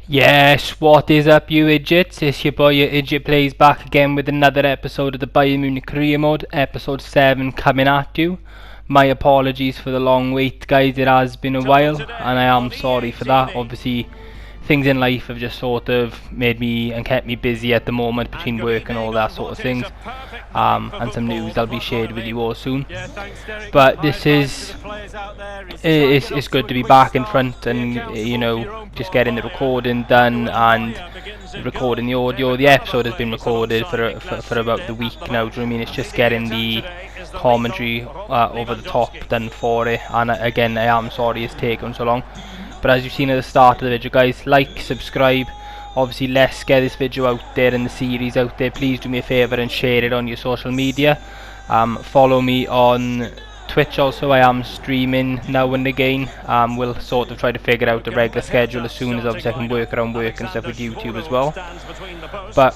Yes, what is up, you idiots? It's your boy, your Idiot Plays, back again with another episode of the Bayern Munich career mode, episode 7 coming at you. My apologies for the long wait, guys. It has been a while, and I am sorry for that. Obviously, things in life have just sort of made me and kept me busy at the moment between work and all that sort of things. And some news I'll be shared with you all soon. But this is it's good to be back in front and just getting the recording done and recording the audio. The episode has been recorded for about the week now. Do you know what I mean? It's just getting the commentary over the top done for it. And again, I am sorry it's taken so long. But as you've seen at the start of the video, guys, like, subscribe. Obviously, let's get this video out there and the series out there. Please do me a favour and share it on your social media. Follow me on Twitch also. I am streaming now and again. We'll sort of try to figure out a regular schedule as soon as obviously I can work around work and stuff with YouTube as well. But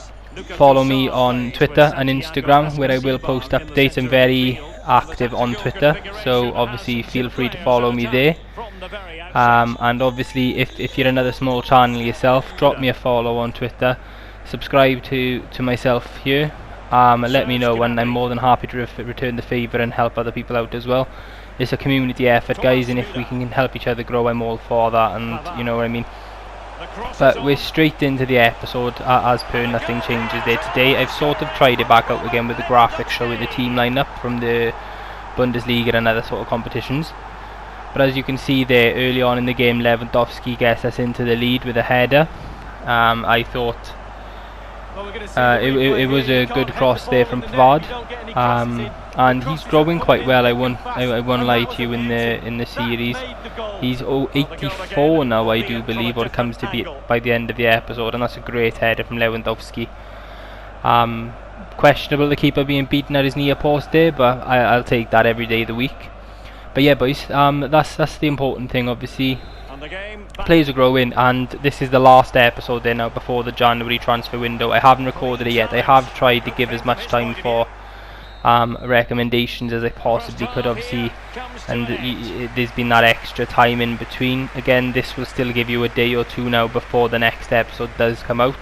follow me on Twitter and Instagram, where I will post updates. I'm very active on Twitter, so obviously feel free to follow me there. And obviously if you're another small channel yourself, drop me a follow on Twitter, subscribe to myself here. Let me know, and I'm more than happy to return the favour and help other people out as well. It's a community effort, guys, and if we can help each other grow, I'm all for that, and you know what I mean. But we're straight into the episode. As per, nothing changes there today. I've sort of tried it back out again with the graphics showing the team lineup from the Bundesliga and other sort of competitions. But as you can see there, early on in the game, Lewandowski gets us into the lead with a header. I thought it was a good cross there from Pavard, and he's growing quite well. I won't lie to you in the series. He's 84 now, I do believe, or it comes to be by the end of the episode, and that's a great header from Lewandowski. Questionable the keeper being beaten at his near post there, but I'll take that every day of the week. But yeah, boys, that's the important thing. Obviously, players are growing, and this is the last episode there now before the January transfer window. I haven't recorded it yet. I have tried to give as much time for recommendations as I possibly could, obviously, and there's been that extra time in between. Again, this will still give you a day or two now before the next episode does come out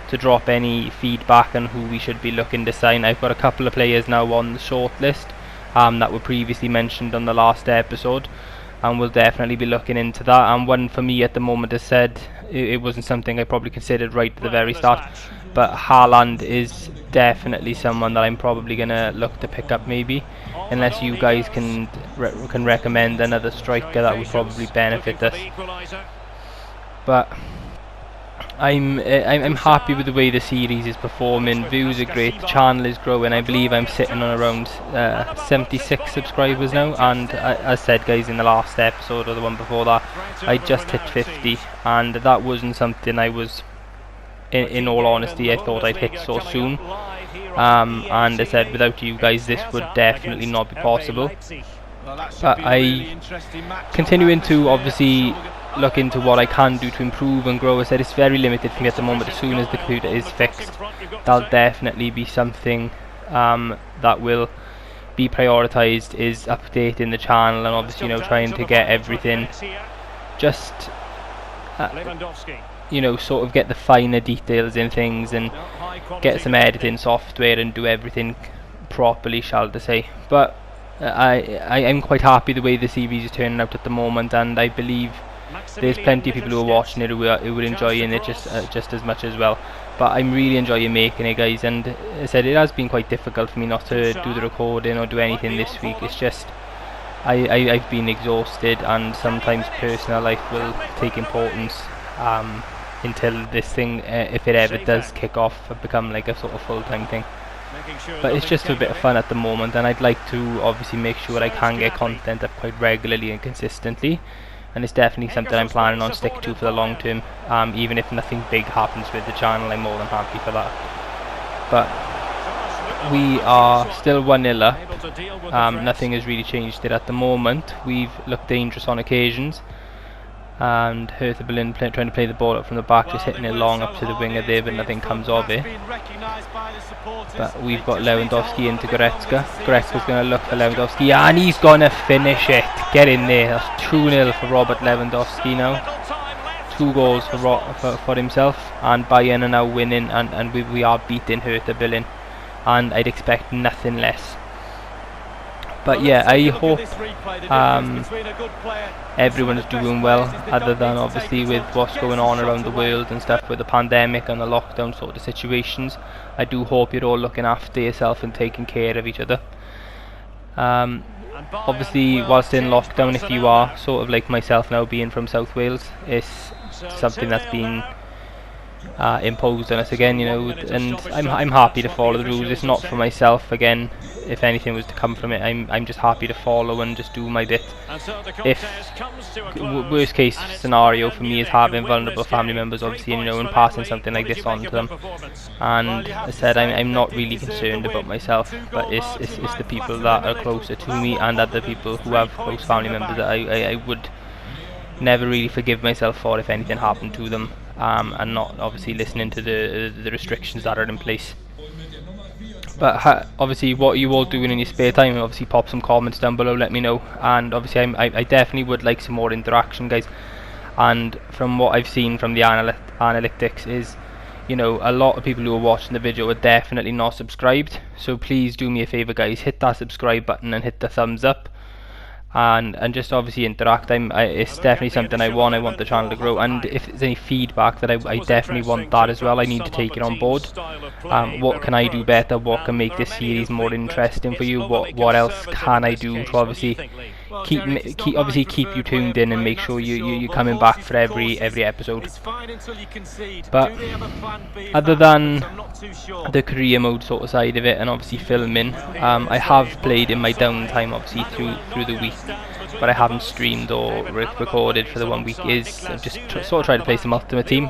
to drop any feedback on who we should be looking to sign. I've got a couple of players now on the shortlist that were previously mentioned on the last episode, and we'll definitely be looking into that. And one for me at the moment, as said, it wasn't something I probably considered right at the very start, but Haaland is definitely someone that I'm probably going to look to pick up, maybe, unless you guys can recommend another striker that would probably benefit us. But I'm happy with the way the series is performing. Views are great, the channel is growing. I believe I'm sitting on around 76 subscribers now, and as said, guys, in the last episode or the one before that, I just hit 50, and that wasn't something I was, in all honesty, I thought I'd hit so soon. And as I said, without you guys this would definitely not be possible. But I continuing to obviously look into what I can do to improve and grow. I said it's very limited for me at the moment. As soon as the computer is fixed, that'll definitely be something that will be prioritised, is updating the channel, and obviously trying to get everything just sort of get the finer details in things and get some editing software and do everything properly, shall I say. But I'm quite happy the way the series is turning out at the moment, and I believe there's plenty of people who are watching it who would enjoy it just as much as well. But I'm really enjoying making it, guys, and as I said, it has been quite difficult for me not to do the recording or do anything this week. It's just I've been exhausted, and sometimes personal life will take importance until this thing, if it ever does kick off, become like a sort of full-time thing. But it's just a bit of fun at the moment, and I'd like to obviously make sure I can get content up quite regularly and consistently, and it's definitely something I'm planning on sticking to for the long term. Even if nothing big happens with the channel, I'm more than happy for that. But we are still 1-0 up. Nothing has really changed there at the moment. We've looked dangerous on occasions, and Hertha Berlin trying to play the ball up from the back, just hitting it long up to the winger there, but nothing comes of it. But we've got Lewandowski into Goretzka. Goretzka's going to look for Lewandowski, and he's going to finish it. Get in there. That's 2-0 for Robert Lewandowski now. 2 goals for himself, and Bayern are now winning, and we are beating Hertha Berlin, and I'd expect nothing less. But yeah, I hope everyone's doing well, other than obviously with what's going on around the world and stuff with the pandemic and the lockdown sort of situations. I do hope you're all looking after yourself and taking care of each other. Obviously, whilst in lockdown, if you are sort of like myself now, being from South Wales, it's something that's been imposed on us again, you know, and I'm happy to follow the rules. It's not for myself again. If anything was to come from it, I'm just happy to follow and just do my bit. If worst case scenario for me is having vulnerable family members, obviously, you know, and passing something like this on to them. And I said I'm not really concerned about myself, but it's the people that are closer to me and other people who have close family members that I would never really forgive myself for if anything happened to them, and not obviously listening to the restrictions that are in place. But obviously, what are you all doing in your spare time? Obviously, pop some comments down below, let me know. And obviously, I definitely would like some more interaction, guys. And from what I've seen from the analytics is, you know, a lot of people who are watching the video are definitely not subscribed. So please do me a favour, guys, hit that subscribe button and hit the thumbs up. And just obviously interact. It's definitely something I want the channel to grow, and if there's any feedback that I definitely want that as well. I need to take it on board. What can I do better? What can make this series more interesting for you? What else can I do to obviously keep you tuned in and make sure you're coming back for every episode. But other than the career mode sort of side of it, and obviously filming, I have played in my downtime obviously through the week, but I haven't streamed or recorded for the 1 week. I've just sort of tried to play some Ultimate Team.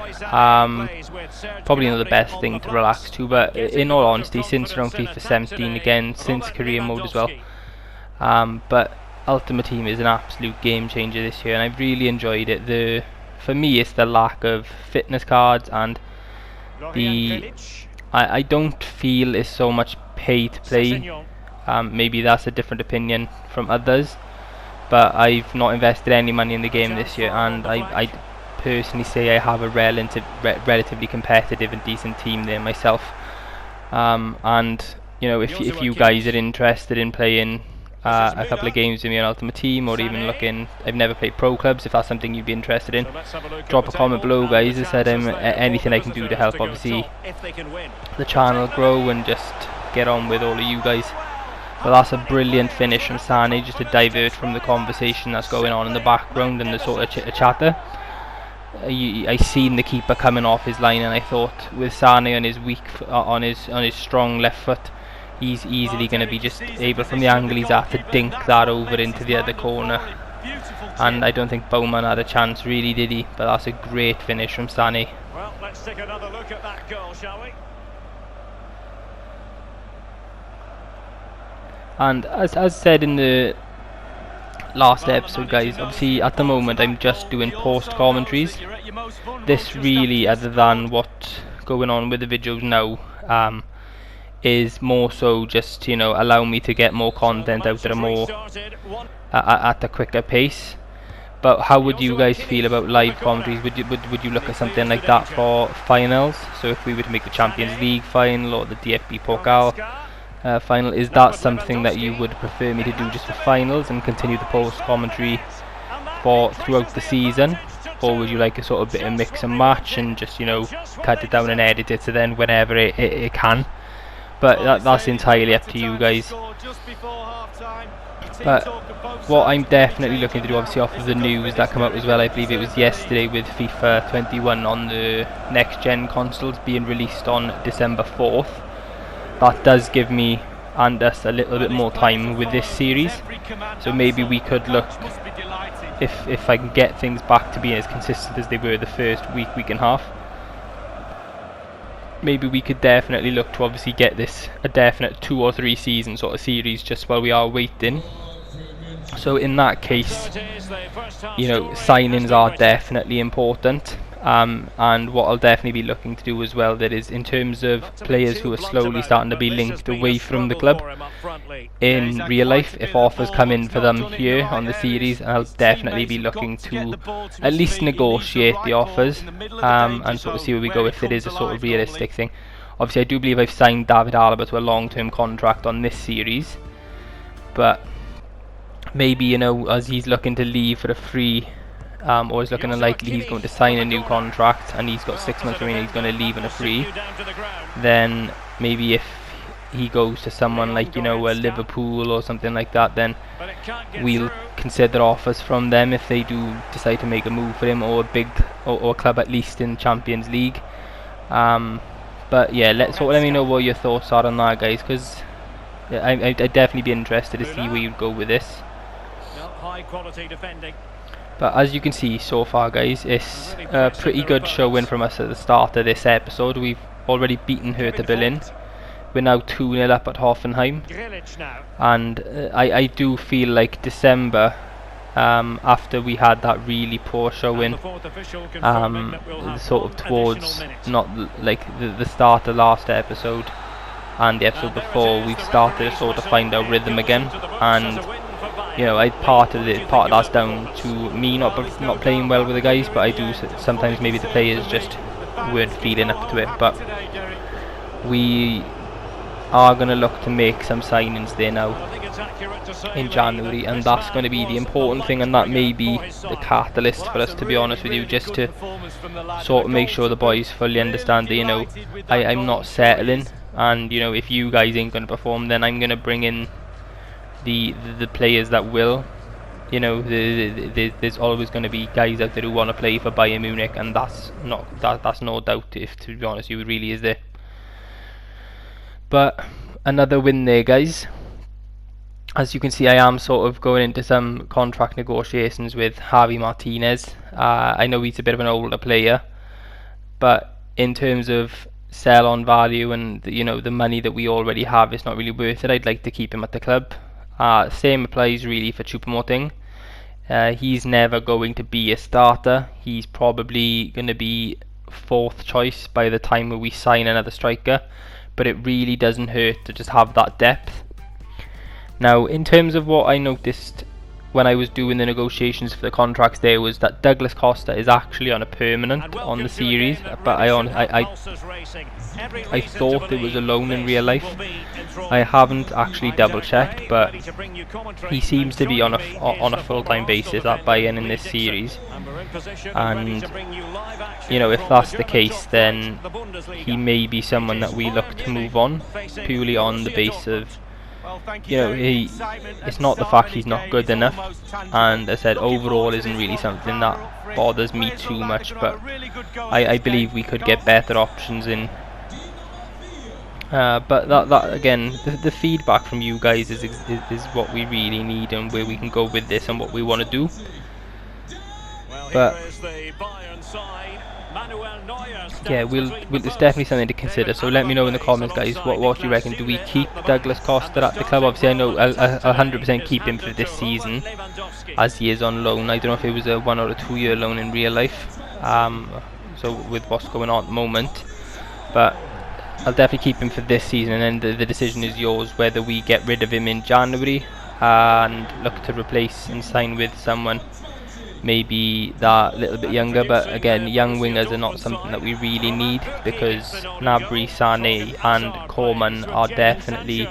Probably not the best thing to relax to, but in all honesty, since around FIFA 17 again, since career mode as well. But Ultimate Team is an absolute game changer this year, and I've really enjoyed it. For me, it's the lack of fitness cards, and I don't feel it's so much pay to play. Maybe that's a different opinion from others, but I've not invested any money in the game this year, and I personally say I have a relatively competitive and decent team there myself. And you know, if you guys are interested in playing a couple of games with me on Ultimate Team, or even looking, I've never played pro clubs, if that's something you'd be interested in, drop a comment below, guys. I said anything I can do to help obviously the channel grow and just get on with all of you guys. But that's a brilliant finish from Sane, just to divert from the conversation that's going on in the background and the sort of chatter. I seen the keeper coming off his line, and I thought with Sane on his on his strong left foot, he's easily going to be just able, from the angle he's at, to dink that over into the other corner. And I don't think Bowman had a chance really, did he? But that's a great finish from Sane. Well, let's take another look at that goal, shall we? And as said in the last episode, guys, obviously at the moment I'm just doing post commentaries. This really, other than what's going on with the videos now, is more so just, you know, allow me to get more content out there at a quicker pace. But how would you guys feel about live commentaries? Would you look at something like that for finals? So if we were to make the Champions League final or the DFB Pokal final, is that something that you would prefer me to do just for finals and continue the post commentary for throughout the season? Or would you like a sort of bit of mix and match and just, you know, cut it down and edit it so then whenever it can? But that's entirely up to you guys. But what I'm definitely looking to do, obviously off of the news that come out as well, I believe it was yesterday, with FIFA 21 on the next gen consoles being released on December 4th, that does give me and us a little bit more time with this series. So maybe we could look, if I can get things back to being as consistent as they were the first week and a half, maybe we could definitely look to obviously get this a definite 2 or 3 season sort of series just while we are waiting. So in that case, you know, signings are definitely important. And what I'll definitely be looking to do as well, that is, in terms of players who are slowly starting to be linked away from the club in real life, if offers come in for them here on the series, I'll definitely be looking to at least negotiate the offers, and sort of see where we go, if it is a sort of realistic thing. Obviously I do believe I've signed David Alaba to a long-term contract on this series, but maybe, you know, as he's looking to leave for a free, or is looking unlikely he's going to sign a new contract and he's got 6 months remaining, he's going to leave on a free, then maybe if he goes to someone like, you know, a Liverpool or something like that, then we'll consider offers from them if they do decide to make a move for him, or a big or a club at least in Champions League. But yeah, let me know what your thoughts are on that, guys, because I'd definitely be interested to see where you'd go with this. High quality defending. But as you can see so far, guys, it's a pretty good showing from us at the start of this episode. We've already beaten Hertha Berlin. We're now 2-0 up at Hoffenheim. And I do feel like December, after we had that really poor showing, sort of towards not like the start of last episode and the episode before, we've started to sort of find our rhythm again. And you know, part of that's down to me not playing well with the guys, but I do sometimes maybe the players just weren't feeling up to it. But we are going to look to make some signings there now in January, and that's going to be the important thing, and that may be the catalyst for us, to be honest with you, just to sort of make sure the boys fully understand that, you know, I'm not settling, and you know, if you guys ain't going to perform, then I'm going to bring in the players that will. You know, there's always going to be guys out there who want to play for Bayern Munich, and that's no doubt, if to be honest, it really is there. But another win there, guys. As you can see, I am sort of going into some contract negotiations with Javi Martinez. I know he's a bit of an older player, but in terms of sell-on value and you know, the money that we already have, it's not really worth it. I'd like to keep him at the club. Same applies really for Choupo-Moting. He's never going to be a starter. He's probably going to be fourth choice by the time we sign another striker, but it really doesn't hurt to just have that depth. Now, in terms of what I noticed when I was doing the negotiations for the contracts, there was that Douglas Costa is actually on a permanent on the series, but I thought it was a loan in real life. I haven't actually double checked, but he seems to be on a full-time basis at Bayern in this series, and you know, if that's the case, then he may be someone that we look to move on, purely on the basis of, you know, it's not the fact he's not good enough, and as I said, overall isn't really something that bothers me too much, but I believe we could get better options in. But that again, the feedback from you guys is what we really need, and where we can go with this and what we want to do. But yeah, it's definitely something to consider. So let me know in the comments, guys, what you reckon. Do we keep Douglas Costa at the club? Obviously, I know I'll 100% keep him for this season, as he is on loan. I don't know if it was a 1 or a 2 year loan in real life, so with what's going on at the moment, but I'll definitely keep him for this season, and then the decision is yours whether we get rid of him in January and look to replace and sign with someone maybe that little bit younger. But again, young wingers are not something that we really need, because Gnabry, Sané and Coleman are definitely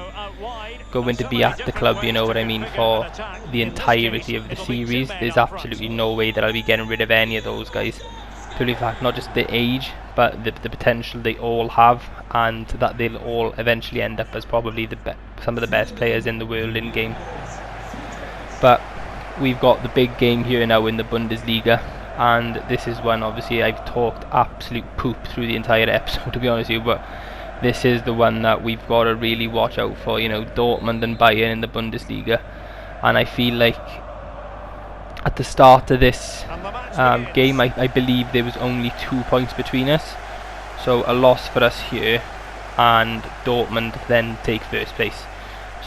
going to be at the club, you know what I mean, for the entirety of the series. There's absolutely no way that I'll be getting rid of any of those guys, purely fact, not just the age, but the potential they all have, and that they'll all eventually end up as probably some of the best players in the world in game. But we've got the big game here now in the Bundesliga, and this is one, obviously I've talked absolute poop through the entire episode, to be honest with you, but this is the one that we've got to really watch out for, you know, Dortmund and Bayern in the Bundesliga. And I feel like at the start of this game, I believe there was only 2 points between us, so a loss for us here and Dortmund then take first place.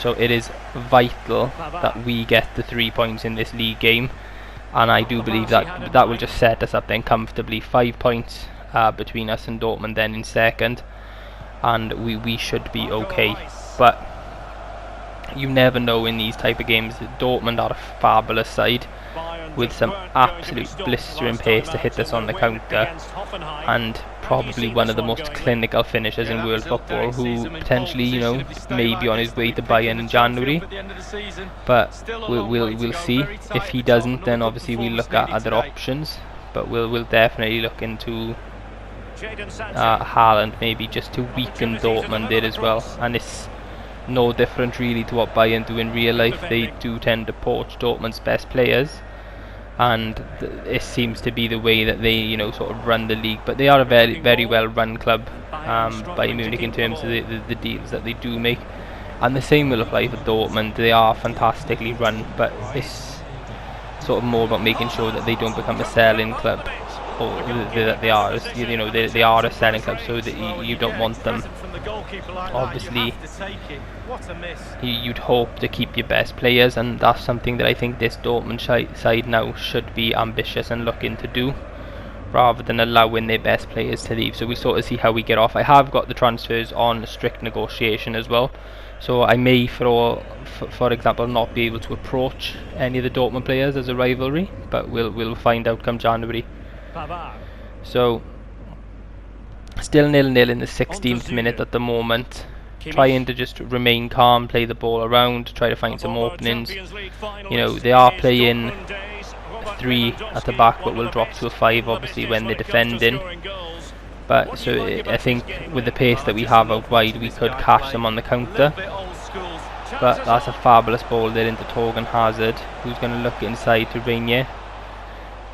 So it is vital that we get the 3 points in this league game, and I do believe that that will just set us up then comfortably. 5 points between us and Dortmund then in second, and we should be okay. But you never know in these type of games. Dortmund are a fabulous side with some absolute blistering pace to hit us on the counter, and probably one of the most clinical finishers in world football, who potentially, you know, may be on his way to Bayern in January. But we'll see. If he doesn't, then obviously we'll look at other options. But we'll definitely look into Haaland, maybe, just to weaken Dortmund there as well. And it's no different really to what Bayern do in real life. They do tend to poach Dortmund's best players, and it seems to be the way that they, you know, sort of run the league. But they are a very, very well run club, Bayern Munich, in terms of the deals that they do make, and the same will apply for Dortmund. They are fantastically run, but it's sort of more about making sure that they don't become a selling club, or that they are, you know, they are a selling club, so that you don't want them. Obviously, you'd hope to keep your best players, and that's something that I think this Dortmund side now should be ambitious and looking to do, rather than allowing their best players to leave. So we'll sort of see how we get off. I have got the transfers on strict negotiation as well, so I may, for example, not be able to approach any of the Dortmund players as a rivalry, but we'll find out come January. So still 0-0 in the 16th minute at the moment. Trying to just remain calm, play the ball around, try to find some openings. You know, they are playing 3 at the back, but will drop to a 5 obviously when they're defending. But so I think with the pace that we have out wide, we could catch them on the counter. But that's a fabulous ball there into Torgan Hazard, who's going to look inside to Reinier.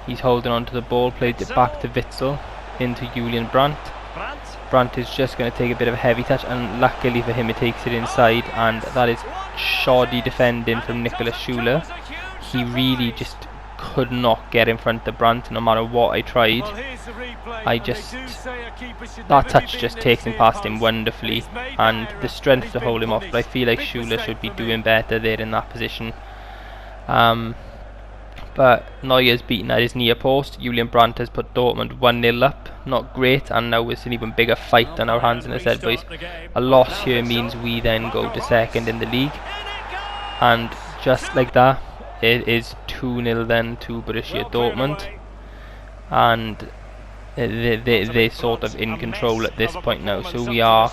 He's holding on to the ball, played it back to Witzel, into Julian Brandt. Brandt is just going to take a bit of a heavy touch, and luckily for him he takes it inside, and that is shoddy defending from Nicolas Schuler. He really just could not get in front of Brandt no matter what I tried. That touch just takes him past him wonderfully, and the strength to hold him off, but I feel like Schuler should be doing better there in that position. But Neuer's beaten at his near post. Julian Brandt has put Dortmund 1-0 up. Not great, and now it's an even bigger fight on our hands in a head, boys. A loss here means we then go to second in the league, and just like that, it is 2-0 then to Borussia Dortmund, and they're sort of in control at this point now. So we are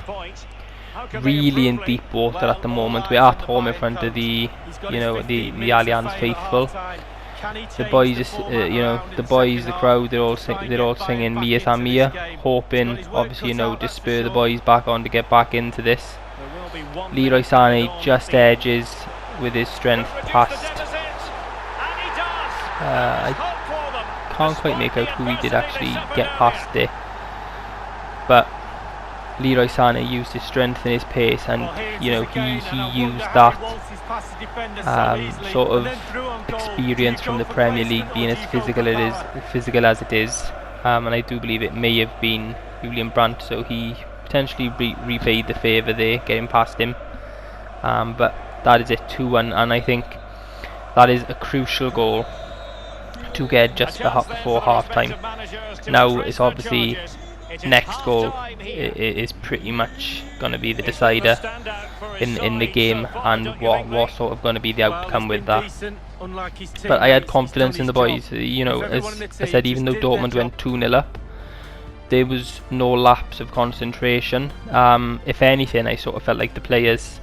really in deep water at the moment. We're at home in front of the Allianz faithful. The boys, the crowd, they're all singing Mia San Mia, hoping, obviously, to spur the boys back on to get back into this. Leroy Sané just edges with his strength past. I can't quite make out who he did actually get past it, but Leroy Sané used his strength and his pace, and he used that sort of experience from the Premier League, being as physical as it is, and I do believe it may have been Julian Brandt, so he potentially repaid the favour there, getting past him. But that is it, 2-1, and I think that is a crucial goal to get just before half time. Now it's obviously next goal is pretty much going to be the decider in the game, and what sort of going to be the outcome with that. But I had confidence in the boys. As I said, even though Dortmund went 2-0 up, there was no lapse of concentration. If anything, I sort of felt like the players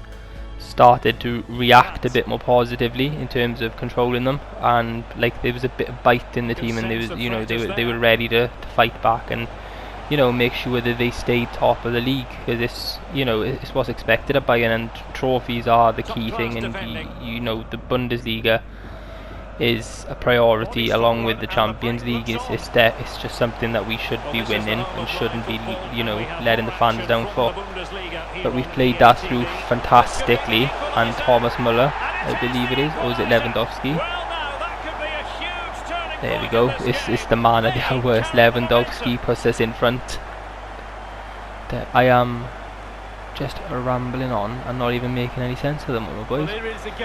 started to react a bit more positively in terms of controlling them, and like there was a bit of bite in the team, and they were ready to fight back and make sure that they stay top of the league, because it's what's expected of Bayern, and trophies are the key thing, and the Bundesliga is a priority along with the Champions League. It's just something that we should be winning and shouldn't be letting the fans down for. But we've played that through fantastically, and Thomas Muller, I believe it is, or is it Lewandowski? There we go. It's the man at the hours. Lewandowski puts us in front. I am just rambling on and not even making any sense at the moment, boys.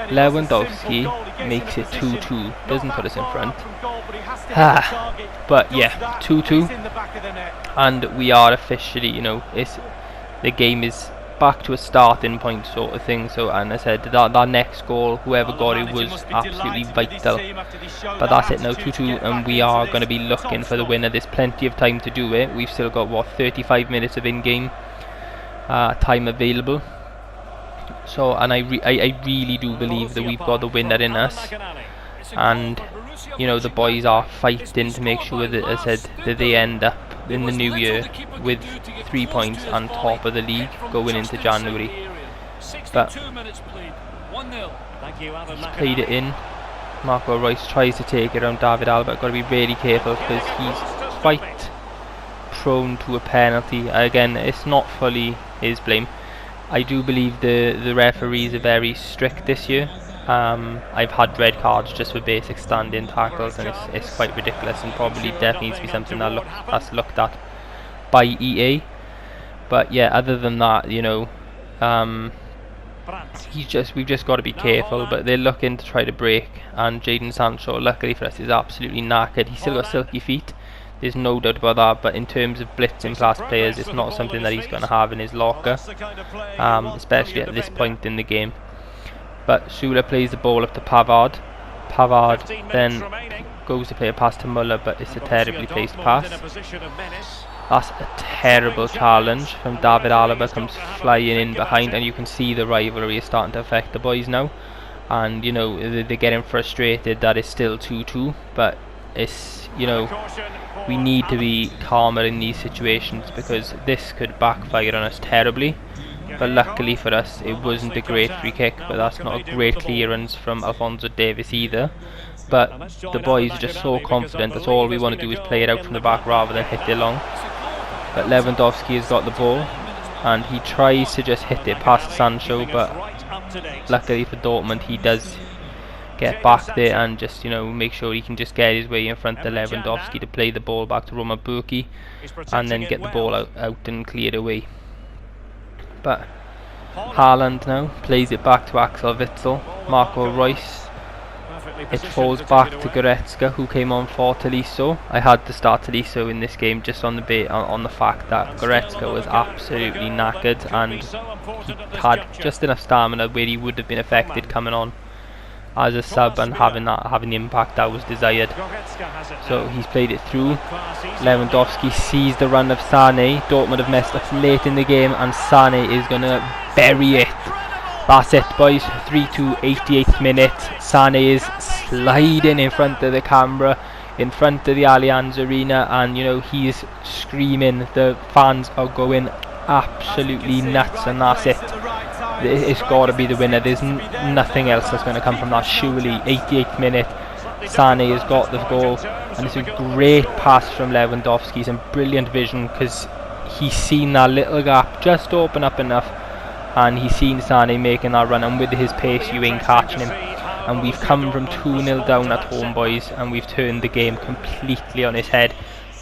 Lewandowski makes it 2-2, doesn't put us in front. But yeah, 2-2, and we are officially, you know, the game is back to a starting point sort of thing. So, and I said that next goal, whoever got it, was absolutely vital. But that's it now, 2-2, and we are going to be looking for the winner. There's plenty of time to do it. We've still got, what, 35 minutes of in-game time available. So, and I really do believe that we've got the winner in us, and you know, the boys are fighting to make sure that, as I said, that they end up in the new year with 3 points on top of the league going into January. But he's played it in. Marco Reus tries to take it around David Alaba. Got to be really careful because he's quite prone to a penalty. Again, it's not fully his blame. I do believe the referees are very strict this year. I've had red cards just for basic stand-in tackles, and it's quite ridiculous, and probably definitely needs to be something that's looked at by EA. But yeah, other than that, you know, we've just got to be careful. But they're looking to try to break, and Jadon Sancho, luckily for us, is absolutely knackered. He's still got silky feet, there's no doubt about that, but in terms of blitzing class players, it's not something that he's going to have in his locker, especially at this point in the game. But Sula plays the ball up to Pavard. Pavard then goes to play a pass to Muller, but it's a terribly placed pass. That's a terrible challenge from David Alaba, comes flying in behind, and you can see the rivalry is starting to affect the boys now. And you know, they're getting frustrated that it's still 2-2, but it's, you know, we need to be calmer in these situations because this could backfire on us terribly. But luckily for us, it wasn't a great free kick, but that's not a great clearance from Alphonso Davies either. But the boys are just so confident, that's all we want to do is play it out from the back rather than hit it long. But Lewandowski has got the ball, and he tries to just hit it past Sancho, but luckily for Dortmund, he does get back there and just, you know, make sure he can just get his way in front of Lewandowski to play the ball back to Roman Burki, and then get the ball out and clear it away. But Haaland now plays it back to Axel Witsel. Marco Reus, it falls back to Goretzka, who came on for Tolisso. I had to start Tolisso in this game just on the fact that Goretzka was absolutely knackered, and he had just enough stamina where he would have been affected coming on as a sub and having the impact that was desired. So he's played it through. Lewandowski sees the run of Sané. Dortmund have messed up late in the game, and Sané is going to bury it. That's it, boys. 3-2, 88th minute. Sané is sliding in front of the camera, in front of the Allianz Arena, and you know, he is screaming. The fans are going absolutely nuts, and that's it. It's got to be the winner. There's nothing else that's going to come from that, surely. 88th minute, Sané has got the goal, and it's a great pass from Lewandowski. Some brilliant vision, because he's seen that little gap just open up enough, and he's seen Sané making that run, and with his pace you ain't catching him. And we've come from 2-0 down at home, boys, and we've turned the game completely on its head.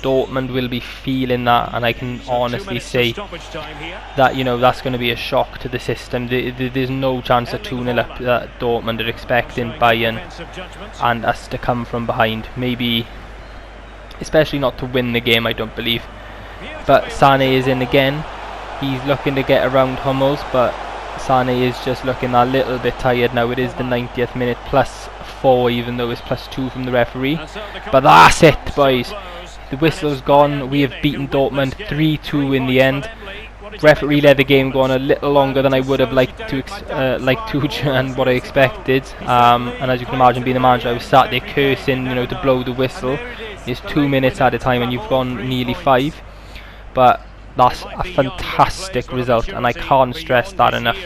Dortmund will be feeling that, and I can honestly say that, you know, that's going to be a shock to the system. There's no chance of 2-0 up that Dortmund are expecting Bayern and us to come from behind. Maybe, especially not to win the game, I don't believe. But Sané is in again. He's looking to get around Hummels, but Sané is just looking a little bit tired now. It is the 90th minute, +4, even though it's +2 from the referee. But that's it, boys. The whistle's gone. We have beaten Dortmund 3-2 in the end. Referee let the game go on a little longer than I would have liked to and what I expected. And as you can imagine, being a manager, I was sat there cursing, you know, to blow the whistle. It's 2 minutes at a time, and you've gone nearly 5. But that's a fantastic result, and I can't stress that enough.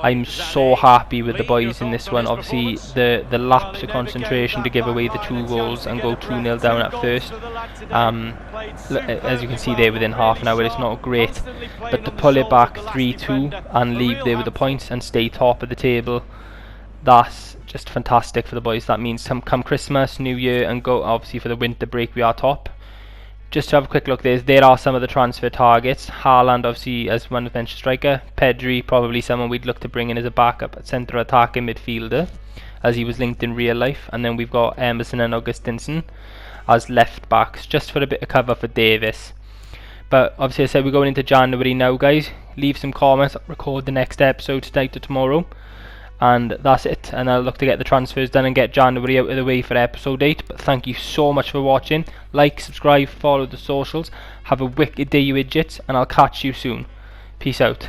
I'm so happy with the boys in this one. Obviously, the lapse of concentration to give away the 2 goals and go 2-0 down at first. As you can see there, within half an hour, it's not great. But to pull it back 3-2 and leave there with the points and stay top of the table, that's just fantastic for the boys. That means come Christmas, New Year, and go obviously for the winter break, we are top. just to have a quick look, there are some of the transfer targets. Haaland, obviously, as one bench striker. Pedri, probably someone we'd look to bring in as a backup at centre attacking midfielder, as he was linked in real life. And then we've got Emerson and Augustinsson as left backs, just for a bit of cover for Davis. But obviously, I said we're going into January now, guys. Leave some comments. I'll record the next episode tonight or tomorrow. And that's it, and I'll look to get the transfers done and get January out of the way for episode 8. But thank you so much for watching. Like, subscribe, follow the socials. Have a wicked day, you idiots, and I'll catch you soon. Peace out.